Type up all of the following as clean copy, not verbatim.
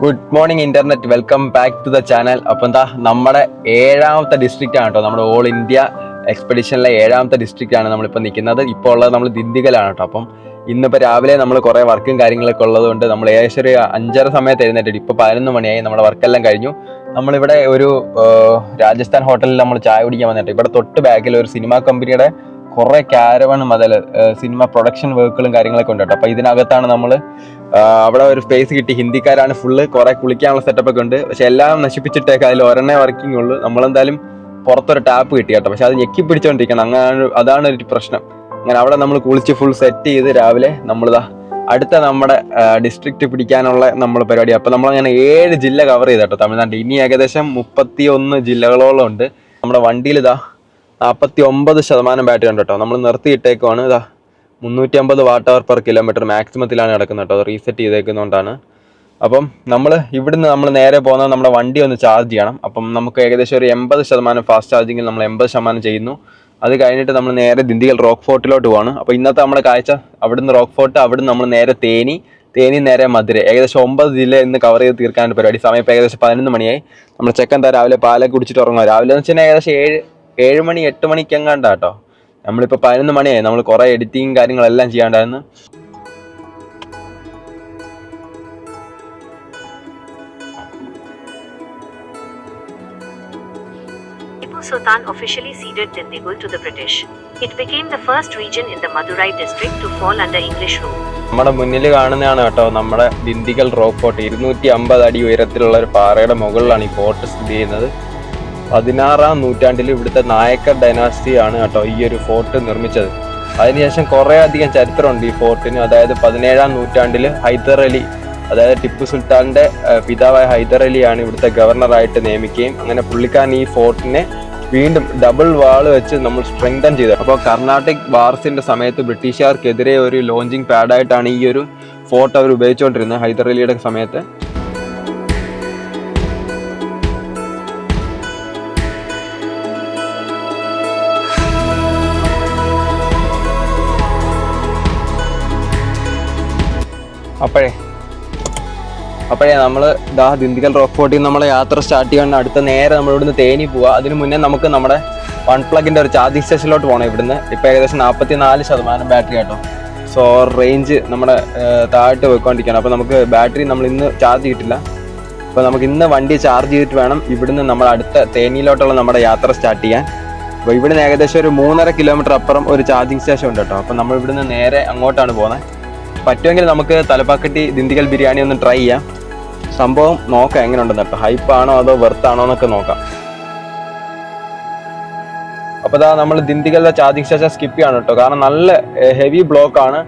Good morning internet, welcome back to the channel. അപ്പം എന്താ നമ്മുടെ 7ാമത്തെ ഡിസ്ട്രിക്റ്റ് ആണ് കേട്ടോ. നമ്മുടെ ഓൾ ഇന്ത്യ എക്സ്പെഡിഷനിലെ 7ാമത്തെ ഡിസ്ട്രിക്റ്റ് ആണ് നമ്മളിപ്പോൾ നിൽക്കുന്നത്. ഇപ്പോൾ ഉള്ളത് നമ്മൾ ദിണ്ടിഗലാണ് കേട്ടോ. അപ്പം ഇന്നിപ്പോൾ രാവിലെ നമ്മൾ കുറേ വർക്കും കാര്യങ്ങളൊക്കെ ഉള്ളതുകൊണ്ട് നമ്മൾ ഏകദേശം ഒരു 5:30 സമയത്ത് എഴുന്നേറ്റിട്ട് ഇപ്പോൾ 11 മണിയായി. നമ്മുടെ വർക്കെല്ലാം കഴിഞ്ഞു. നമ്മളിവിടെ ഒരു രാജസ്ഥാൻ ഹോട്ടലിൽ നമ്മൾ ചായ കുടിക്കാൻ വന്നിട്ട് ഇവിടെ തൊട്ട് ബാക്കിൽ ഒരു സിനിമാ കമ്പനിയുടെ കുറേ ക്യാരവണും അതിൽ സിനിമ പ്രൊഡക്ഷൻ വർക്കുകളും കാര്യങ്ങളൊക്കെ ഉണ്ട് കേട്ടോ. അപ്പോൾ ഇതിനകത്താണ് നമ്മൾ അവിടെ ഒരു സ്പേസ് കിട്ടി. ഹിന്ദിക്കാരാണ് ഫുള്ള്, കുറെ കുളിക്കാനുള്ള സെറ്റപ്പ് ഒക്കെ ഉണ്ട്. പക്ഷെ എല്ലാം നശിപ്പിച്ചിട്ടേക്ക് അതിൽ ഒരെണ്ണേ വർക്കിംഗ് ഉള്ളൂ. നമ്മളെന്തായാലും പുറത്തൊരു ടാപ്പ് കിട്ടി കേട്ടോ. പക്ഷെ അത് ഞെക്കി പിടിച്ചോണ്ടിരിക്കണം, അങ്ങനെ അതാണ് ഒരു പ്രശ്നം. അങ്ങനെ അവിടെ നമ്മൾ കുളിച്ച് ഫുൾ സെറ്റ് ചെയ്ത് രാവിലെ നമ്മളിതാ അടുത്ത നമ്മുടെ ഡിസ്ട്രിക്റ്റ് പിടിക്കാനുള്ള നമ്മൾ പരിപാടി. അപ്പം നമ്മളങ്ങനെ 7 ജില്ല കവർ ചെയ്ത് കേട്ടോ തമിഴ്നാട്ടിൽ. ഇനി ഏകദേശം 31 ജില്ലകളോളം ഉണ്ട്. നമ്മുടെ വണ്ടിയിൽ ഇതാ 49% ബാറ്ററി ഉണ്ട് കേട്ടോ. നമ്മൾ നിർത്തിയിട്ടേക്കുവാണ്. ഇതാ 350 Wh/km മാക്സിമത്തിലാണ് കിടക്കുന്നത് കേട്ടോ. അത് റീസെറ്റ് ചെയ്തേക്കുന്നതുകൊണ്ടാണ്. അപ്പം നമ്മൾ ഇവിടുന്ന് നമ്മൾ നേരെ പോകുന്നത് നമ്മുടെ വണ്ടി ഒന്ന് ചാർജ് ചെയ്യണം. അപ്പം നമുക്ക് ഏകദേശം ഒരു 80% ഫാസ്റ്റ് ചാർജിങ്ങിൽ നമ്മൾ 80% ചെയ്യുന്നു. അത് കഴിഞ്ഞിട്ട് നമ്മൾ നേരെ ദിണ്ടിഗൽ റോക്ക് ഫോർട്ടിലോട്ട് പോവാണ്. അപ്പോൾ ഇന്നത്തെ നമ്മുടെ കാഴ്ച അവിടുന്ന് റോക്ക് ഫോർട്ട്, അവിടുന്ന് നമ്മൾ നേരെ തേനി നേരെ മധുര. ഏകദേശം 9 ജില്ല ഇന്ന് കവർ ചെയ്ത് തീർക്കാനുള്ള പരിപാടി. സമയം ഇപ്പോൾ ഏകദേശം 11 മണിയായി. നമ്മൾ ചെക്കൻ രാവിലെ പാലൊക്കെ കുടിച്ചിട്ട് ഉറങ്ങുക. രാവിലെ എന്ന് വെച്ചാൽ ഏകദേശം 7 മണി 8 മണിക്കെങ്ങാണ്ടാ കേട്ടോ. നമ്മളിപ്പോൾ 11 മണിയായി. നമ്മൾ കുറേ എഡിറ്റിങ് കാര്യങ്ങളെല്ലാം ചെയ്യാണ്ടായിരുന്നു. Tipu Sultan officially ceded Dindigul to the British. It became the first region in the Madurai district to fall under English rule. നമ്മുടെ മുന്നിൽ കാണുന്നതാണ് കേട്ടോ നമ്മുടെ ദിണ്ടിഗൽ റോക്ക് ഫോർട്ട്. 250 അടി ഉയരത്തിലുള്ള ഒരു പാറയുടെ മുകളിലാണ് ഈ ഫോർട്ട് സ്ഥിതി ചെയ്യുന്നത്. 16ാം നൂറ്റാണ്ടിൽ ഇവിടുത്തെ നായക്കർ ഡൈനാസ്റ്റി ആണ് കേട്ടോ ഈ ഒരു ഫോർട്ട് നിർമ്മിച്ചത്. അതിനുശേഷം കുറേ അധികം ചരിത്രമുണ്ട് ഈ ഫോർട്ടിന്. അതായത് 17ാം നൂറ്റാണ്ടിൽ ഹൈദർ അലി, അതായത് ടിപ്പു സുൽത്താൻ്റെ പിതാവായ ഹൈദർ അലിയാണ് ഇവിടുത്തെ ഗവർണറായിട്ട് നിയമിക്കുകയും അങ്ങനെ പുള്ളിക്കാരൻ ഈ ഫോർട്ടിനെ വീണ്ടും ഡബിൾ വാള് വെച്ച് നമ്മൾ സ്ട്രെങ്തൻ ചെയ്തത്. അപ്പോൾ കർണാട്ടിക് വാർസിൻ്റെ സമയത്ത് ബ്രിട്ടീഷുകാർക്കെതിരെ ഒരു ലോഞ്ചിങ് പാഡായിട്ടാണ് ഈ ഒരു ഫോർട്ട് അവർ ഉപയോഗിച്ചുകൊണ്ടിരുന്നത് ഹൈദർ അലിയുടെ സമയത്ത്. അപ്പോഴേ നമ്മൾ ദിണ്ടിഗൽ റോക്ക് ഫോർട്ടിൽ നിന്ന് നമ്മളെ യാത്ര സ്റ്റാർട്ട് ചെയ്യാൻ അടുത്ത നേരെ നമ്മൾ ഇവിടുന്ന് തേനി പോവുക. അതിന് മുന്നേ നമുക്ക് നമ്മുടെ വൺ പ്ലഗിൻ്റെ ഒരു ചാർജിങ് സ്റ്റേഷനിലോട്ട് പോകണം. ഇവിടുന്ന് ഇപ്പോൾ ഏകദേശം 44% ബാറ്ററി കേട്ടോ. സോ റേഞ്ച് നമ്മുടെ താഴോട്ട് പോയിക്കൊണ്ടിരിക്കുകയാണ്. അപ്പോൾ നമുക്ക് ബാറ്ററി നമ്മൾ ഇന്ന് ചാർജ് ചെയ്തിട്ടില്ല. അപ്പോൾ നമുക്ക് ഇന്ന് വണ്ടി ചാർജ് ചെയ്തിട്ട് വേണം ഇവിടുന്ന് നമ്മൾ അടുത്ത തേനിയിലോട്ടുള്ള നമ്മുടെ യാത്ര സ്റ്റാർട്ട് ചെയ്യാൻ. അപ്പോൾ ഇവിടുന്ന് ഏകദേശം ഒരു 3.5 കിലോമീറ്റർ അപ്പുറം ഒരു ചാർജിങ് സ്റ്റേഷൻ ഉണ്ട് കേട്ടോ. അപ്പോൾ നമ്മൾ ഇവിടുന്ന് നേരെ അങ്ങോട്ടാണ് പോകുന്നത്. പറ്റുമെങ്കിൽ നമുക്ക് തലപ്പാക്കട്ടി ദിണ്ടിഗൽ ബിരിയാണി ഒന്ന് ട്രൈ ചെയ്യാം. സംഭവം നോക്കാം എങ്ങനെ ഉണ്ടെന്ന് കേട്ടോ. ഹൈപ്പാണോ അതോ വെർത്താണോ എന്നൊക്കെ നോക്കാം. അപ്പോൾ നമ്മൾ ദിണ്ടിഗലിലെ ചാർജിങ് സ്റ്റേഷൻ സ്കിപ്പ് ചെയ്യാണ് കേട്ടോ. കാരണം നല്ല ഹെവി ബ്ലോക്ക് ആണ്.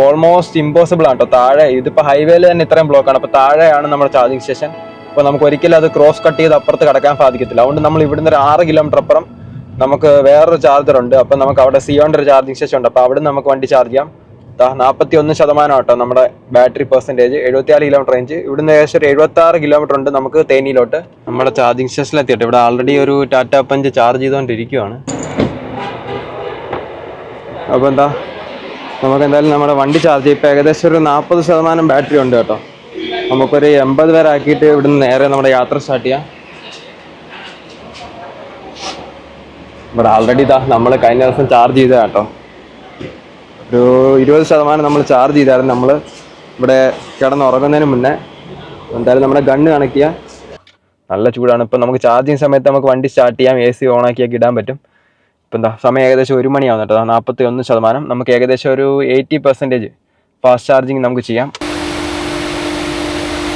ഓൾമോസ്റ്റ് ഇമ്പോസിബിൾ ആണ് കേട്ടോ. താഴെ ഇതിപ്പോൾ ഹൈവേയിൽ തന്നെ ഇത്രയും ബ്ലോക്കാണ്. അപ്പോൾ താഴെയാണ് നമ്മുടെ ചാർജിങ് സ്റ്റേഷൻ. അപ്പോൾ നമുക്ക് ഒരിക്കലും അത് ക്രോസ് കട്ട് ചെയ്ത് അപ്പുറത്ത് കടക്കാൻ സാധിക്കത്തില്ല. അതുകൊണ്ട് നമ്മൾ ഇവിടുന്ന് ഒരു 6 കിലോമീറ്റർ അപ്പുറം നമുക്ക് വേറൊരു ചാർജർ ഉണ്ട്. അപ്പോൾ നമുക്ക് അവിടെ സിയോൻ്റെ ഒരു ചാർജിങ് സ്റ്റേഷൻ ഉണ്ട്. അപ്പോൾ അവിടെ നമുക്ക് വണ്ടി ചാർജ് ചെയ്യാം. 41% കേട്ടോ നമ്മുടെ ബാറ്ററി പെർസെൻറ്റേജ്. 74 kilometre range. ഇവിടുന്ന് ഏകദേശം ഒരു 76 കിലോമീറ്റർ ഉണ്ട് നമുക്ക് തേനിയിലോട്ട്. നമ്മുടെ ചാർജിങ് സ്റ്റേഷനിൽ എത്തിയിട്ട് ഇവിടെ ആൾറെഡി ഒരു ടാറ്റ പഞ്ച് ചാർജ് ചെയ്തുകൊണ്ടിരിക്കുകയാണ്. അപ്പോൾ നമുക്ക് എന്തായാലും നമ്മുടെ വണ്ടി ചാർജ് ചെയ്യും. ഇപ്പോൾ ഏകദേശം ഒരു 40% ബാറ്ററി ഉണ്ട് കേട്ടോ. നമുക്കൊരു 80 വരെ ആക്കിയിട്ട് ഇവിടുന്ന് നേരെ നമ്മുടെ യാത്ര സ്റ്റാർട്ട് ചെയ്യാം. ഇവിടെ ആൾറെഡി നമ്മൾ കഴിഞ്ഞ ദിവസം ചാർജ് ചെയ്തതാണ് കേട്ടോ. ഒരു 20% നമ്മൾ ചാർജ് ചെയ്തായിരുന്നു നമ്മൾ ഇവിടെ കിടന്നുറങ്ങുന്നതിന് മുന്നേ. എന്തായാലും നമ്മുടെ ഗണ്ണ് കണക്ട് ചെയ്യാം. നല്ല ചൂടാണ്. ഇപ്പം നമുക്ക് ചാർജിങ് സമയത്ത് നമുക്ക് വണ്ടി സ്റ്റാർട്ട് ചെയ്യാം. AC ഓണാക്കിയൊക്കെ ഇടാൻ പറ്റും. ഇപ്പം സമയം ഏകദേശം 1 മണിയാവുന്നു കേട്ടോ. 41%. നമുക്ക് ഏകദേശം ഒരു 80% ഫാസ്റ്റ് ചാർജിങ് നമുക്ക് ചെയ്യാം.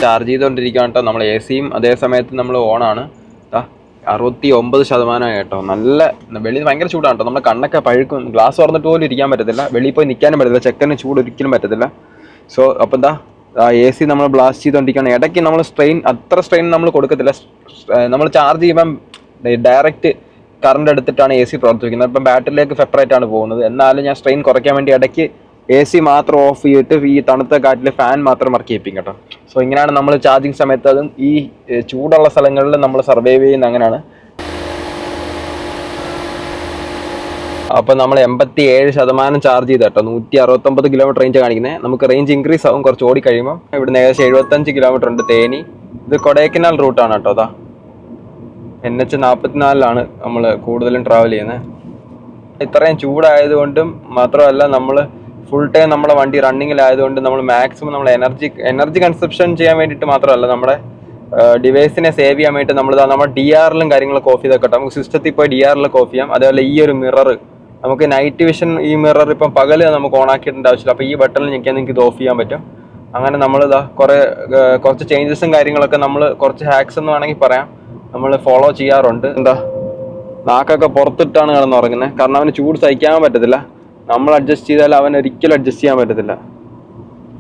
ചാർജ് ചെയ്തുകൊണ്ടിരിക്കുകയാണ് കേട്ടോ. നമ്മൾ AC-യും അതേ സമയത്ത് നമ്മൾ ഓണാണ്. 69% കേട്ടോ. നല്ല വെളിയിൽ ഭയങ്കര ചൂടാണ് കേട്ടോ. നമ്മുടെ കണ്ണൊക്കെ പഴുക്കും. ഗ്ലാസ് തുറന്നിട്ട് പോലും ഇരിക്കാൻ പറ്റത്തില്ല. വെളിയിൽ പോയി നിൽക്കാനും പറ്റത്തില്ല. ചെക്കന് ചൂട് ഒരിക്കലും പറ്റത്തില്ല. സോ അപ്പം AC നമ്മൾ ബ്ലാസ്റ്റ് ചെയ്തുകൊണ്ടിരിക്കുകയാണ്. ഇടയ്ക്ക് നമ്മൾ അത്ര സ്ട്രെയിൻ നമ്മൾ കൊടുക്കത്തില്ല. നമ്മൾ ചാർജ് ചെയ്യുമ്പം ഡയറക്റ്റ് കറണ്ട് എടുത്തിട്ടാണ് AC പ്രവർത്തിക്കുന്നത്. അപ്പം ബാറ്ററിയിലേക്ക് സെപ്പറേറ്റ് ആണ് പോകുന്നത്. എന്നാലും ഞാൻ സ്ട്രെയിൻ കുറയ്ക്കാൻ വേണ്ടി ഇടയ്ക്ക് AC മാത്രം ഓഫ് ചെയ്തിട്ട് ഈ തണുത്ത കാറ്റിൽ ഫാൻ മാത്രം വർക്ക് ചെയ്യിപ്പിക്കും കേട്ടോ. സോ ഇങ്ങനെയാണ് നമ്മൾ ചാർജിങ് സമയത്ത്, അതും ഈ ചൂടുള്ള സ്ഥലങ്ങളിൽ നമ്മൾ സർവൈവ് ചെയ്യുന്ന അങ്ങനെയാണ്. അപ്പോൾ നമ്മൾ 87% ചാർജ് ചെയ്ത് കേട്ടോ. 169 കിലോമീറ്റർ റേഞ്ച് കാണിക്കുന്നത്. നമുക്ക് റേഞ്ച് ഇൻക്രീസ് ആവും കുറച്ച് ഓടി കഴിയുമ്പോൾ. ഇവിടുന്ന് ഏകദേശം 75 കിലോമീറ്റർ ഉണ്ട് തേനി. ഇത് കൊടൈക്കനാൽ റൂട്ടാണ് കേട്ടോ. അതാ NH44 നമ്മൾ കൂടുതലും ട്രാവൽ ചെയ്യുന്നത്. ഇത്രയും ചൂടായതുകൊണ്ടും മാത്രമല്ല നമ്മൾ ഫുൾ ടൈം നമ്മുടെ വണ്ടി റണ്ണിങ്ങിലായതുകൊണ്ട് നമ്മൾ മാക്സിമം നമ്മൾ എനർജി കൺസപ്ഷൻ ചെയ്യാൻ വേണ്ടിയിട്ട് മാത്രമല്ല, നമ്മുടെ ഡിവൈസിനെ സേവ് ചെയ്യാൻ വേണ്ടിയിട്ട് നമ്മൾ DRലും കാര്യങ്ങളൊക്കെ ഓഫ് ചെയ്തൊക്കെ നമുക്ക് സിസ്റ്റത്തിൽ പോയി DRലൊക്കെ ഓഫ് ചെയ്യാം. അതേപോലെ ഈ ഒരു മിറർ നമുക്ക് നൈറ്റ് വിഷൻ, ഈ മിറർ ഇപ്പം പകൽ നമുക്ക് ഓൺ ആക്കിയിട്ടുണ്ട് ആവശ്യമില്ല. അപ്പോൾ ഈ ബട്ടണിൽ ഞെക്കിയാൽ നിങ്ങൾക്ക് ഇത് ഓഫ് ചെയ്യാൻ പറ്റും. അങ്ങനെ നമ്മൾ കുറച്ച് ചേഞ്ചസും കാര്യങ്ങളൊക്കെ നമ്മൾ കുറച്ച് ഹാക്സ് എന്ന് വേണമെങ്കിൽ പറയാം നമ്മൾ ഫോളോ ചെയ്യാറുണ്ട്. നാക്കൊക്കെ പുറത്തിട്ടാണ് കിടന്നുറങ്ങുന്നത്. കാരണം അവന് ചൂട് സഹിക്കാൻ പറ്റത്തില്ല. നമ്മൾ അഡ്ജസ്റ്റ് ചെയ്താൽ അവൻ ഒരിക്കലും അഡ്ജസ്റ്റ് ചെയ്യാൻ പറ്റത്തില്ല.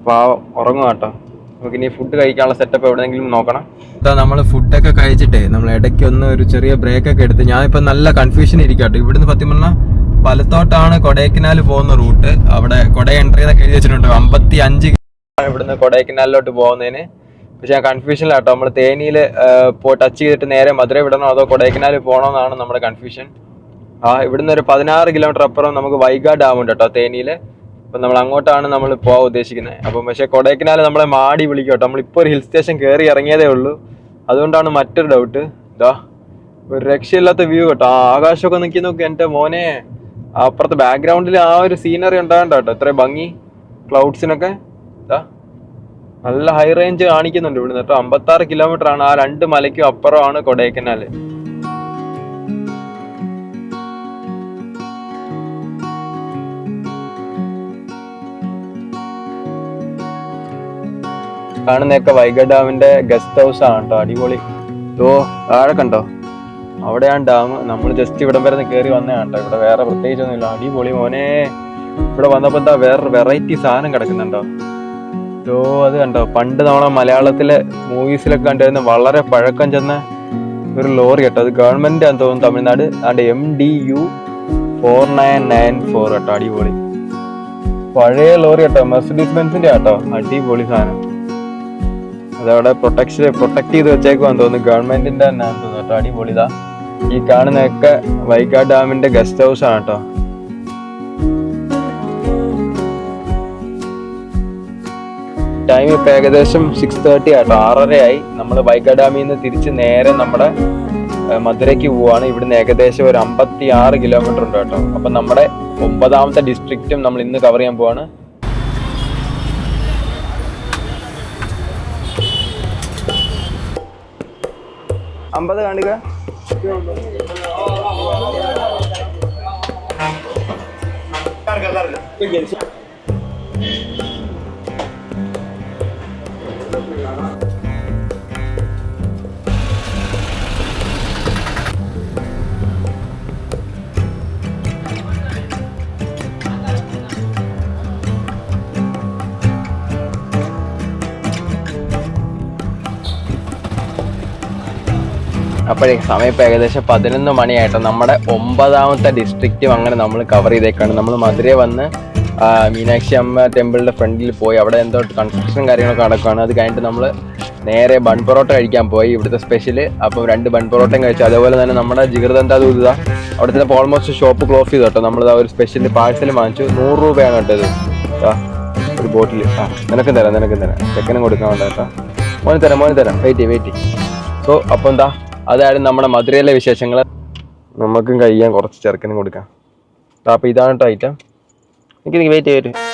പാവം ഉറങ്ങുക കേട്ടോ. നമുക്ക് ഇനി ഫുഡ് കഴിക്കാനുള്ള സെറ്റപ്പ് എവിടെയെങ്കിലും നോക്കണം. നമ്മൾ ഫുഡൊക്കെ കഴിച്ചിട്ടേ നമ്മൾ ഇടയ്ക്ക് ഒരു ചെറിയ ബ്രേക്കൊക്കെ എടുത്ത് ഞാനിപ്പോൾ നല്ല കൺഫ്യൂഷൻ ഇരിക്കട്ടോ. ഇവിടുന്ന് സത്യം പറഞ്ഞാൽ പലത്തോട്ടാണ് കൊടൈക്കനാൽ പോകുന്ന റൂട്ട്. അവിടെ കൊടൈ എൻട്രി എന്നൊക്കെ എഴുതി വെച്ചിട്ടുണ്ട്. 55 ഇവിടുന്ന് കൊടൈക്കനാലിലോട്ട് പോകുന്നതിന്. പക്ഷെ ഞാൻ കൺഫ്യൂഷനിലാട്ടോ. നമ്മൾ തേനിയിൽ പോയി ടച്ച് ചെയ്തിട്ട് നേരെ മധുര വിടണോ അതോ കൊടൈക്കനാൽ പോകണമെന്നാണ് നമ്മുടെ കൺഫ്യൂഷൻ. ഇവിടുന്ന് ഒരു 16 കിലോമീറ്റർ അപ്പുറം നമുക്ക് വൈഗാ ഡാം ഉണ്ട് കേട്ടോ തേനിയിൽ. അപ്പം നമ്മൾ അങ്ങോട്ടാണ് നമ്മൾ പോകാൻ ഉദ്ദേശിക്കുന്നത്. അപ്പം പക്ഷേ കൊടൈക്കനാൽ നമ്മളെ മാടി വിളിക്കും കേട്ടോ. നമ്മളിപ്പോൾ ഒരു ഹിൽ സ്റ്റേഷൻ കയറി ഇറങ്ങിയതേ ഉള്ളൂ. അതുകൊണ്ടാണ് മറ്റൊരു ഡൗട്ട്. ഒരു രക്ഷയില്ലാത്ത വ്യൂ കേട്ടോ. ആകാശമൊക്കെ നിൽക്കി നോക്കി എൻ്റെ മോനെ. അപ്പുറത്തെ ബാക്ക്ഗ്രൗണ്ടിൽ ആ ഒരു സീനറി ഉണ്ടാകണ്ട കേട്ടോ. ഇത്രയും ഭംഗി ക്ലൗഡ്സിനൊക്കെ. നല്ല ഹൈ റേഞ്ച് കാണിക്കുന്നുണ്ട് ഇവിടുന്ന് കേട്ടോ. 56 കിലോമീറ്റർ ആണ്. ആ 2 മലയ്ക്കും അപ്പുറമാണ് കൊടൈക്കനാൽ. കാണുന്നതൊക്കെ വൈഗ ഡാമിന്റെ ഗസ്റ്റ് ഹൗസ് ആണ് കേട്ടോ. അടിപൊളി. താഴെ കണ്ടോ, അവിടെയാണ് ഡാം. നമ്മൾ ജസ്റ്റ് ഇവിടം വരെ കയറി വന്നതാണ് കേട്ടോ. ഇവിടെ വേറെ പ്രത്യേകിച്ചൊന്നുമില്ല. അടിപൊളി മോനെ. ഇവിടെ വന്നപ്പോൾ എന്താ വേറെ വെറൈറ്റി സാധനം കിടക്കുന്നുണ്ടോ. അത് കണ്ടോ, പണ്ട് നമ്മളെ മലയാളത്തിലെ മൂവീസിലൊക്കെ കണ്ടുവരുന്ന വളരെ പഴക്കം ചെന്ന ഒരു ലോറി കേട്ടോ. അത് ഗവൺമെന്റ് ആണെന്ന് തോന്നുന്നു, തമിഴ്നാട്. അതുകൊണ്ട് MDU 4994 കേട്ടോ. അടിപൊളി പഴയ ലോറി കേട്ടോ. മെർസിഡീസ് ബെൻസിന്റെ കേട്ടോ. അടിപൊളി സാധനം. അതവിടെ പ്രൊട്ടക്ട് ചെയ്ത് വെച്ചേക്കുവാന്ന് തോന്നുന്നു. ഗവൺമെന്റിന്റെ തന്നെ തോന്നുന്നു കേട്ടോ. അടിപൊളിതാ. ഈ കാണുന്നതൊക്കെ വൈഗാ ഡാമിന്റെ ഗസ്റ്റ് ഹൗസ് ആണ് കേട്ടോ. ടൈം ഇപ്പം ഏകദേശം 6:30 ആട്ടോ. 6:30 ആയി. നമ്മൾ വൈഗാ ഡാമിൽ നിന്ന് തിരിച്ച് നേരെ നമ്മുടെ മധുരയ്ക്ക് പോവാണ്. ഇവിടുന്ന് ഏകദേശം ഒരു 56 കിലോമീറ്റർ ഉണ്ട് കേട്ടോ. അപ്പം നമ്മുടെ 9ാമത്തെ ഡിസ്ട്രിക്റ്റും നമ്മൾ ഇന്ന് കവർ ചെയ്യാൻ പോവാണ്. അമ്പത് കാണുക. അപ്പോഴേ സമയം ഇപ്പോൾ ഏകദേശം 11 മണിയായിട്ട് നമ്മുടെ 9ാമത്തെ ഡിസ്ട്രിക്റ്റും അങ്ങനെ നമ്മൾ കവർ ചെയ്തേക്കാണ്. നമ്മൾ മധുരൈ വന്ന് മീനാക്ഷി അമ്മ ടെമ്പിളിൻ്റെ ഫ്രണ്ടിൽ പോയി. അവിടെ എന്തോ കൺസ്ട്രക്ഷനും കാര്യങ്ങളൊക്കെ നടക്കുകയാണ്. അത് കഴിഞ്ഞിട്ട് നമ്മൾ നേരെ ബൺ പൊറോട്ട കഴിക്കാൻ പോയി, ഇവിടുത്തെ സ്പെഷ്യൽ. അപ്പം 2 ബൺ പൊറോട്ടയും കഴിച്ചു. അതേപോലെ തന്നെ നമ്മുടെ ജിഗർദന്താ ദൂത അവിടുത്തെ ഓൾമോസ്റ്റ് ഷോപ്പ് ക്ലോസ് ചെയ്തു കേട്ടോ. നമ്മൾ ഒരു സ്പെഷ്യൽ പാഴ്സൽ വാങ്ങിച്ചു. 100 രൂപയാണ് കേട്ടോ ഇത്. ഒരു ബോട്ടിൽ. നിനക്കും തരാം. ചെക്കനും കൊടുക്കാൻ വേണ്ട കേട്ടോ. മോന് തരാം. വെയിറ്റ്. സോ അപ്പോൾ എന്താ, അതായിരുന്നു നമ്മുടെ മധുരയിലെ വിശേഷങ്ങൾ. നമുക്കും കഴിയാൻ കുറച്ച് ചെറുക്കനും കൊടുക്കാം. അപ്പോൾ ഇതാണ് കേട്ടോ ഐറ്റം. എനിക്ക് വെയിറ്റ് ചെയ്തിട്ട്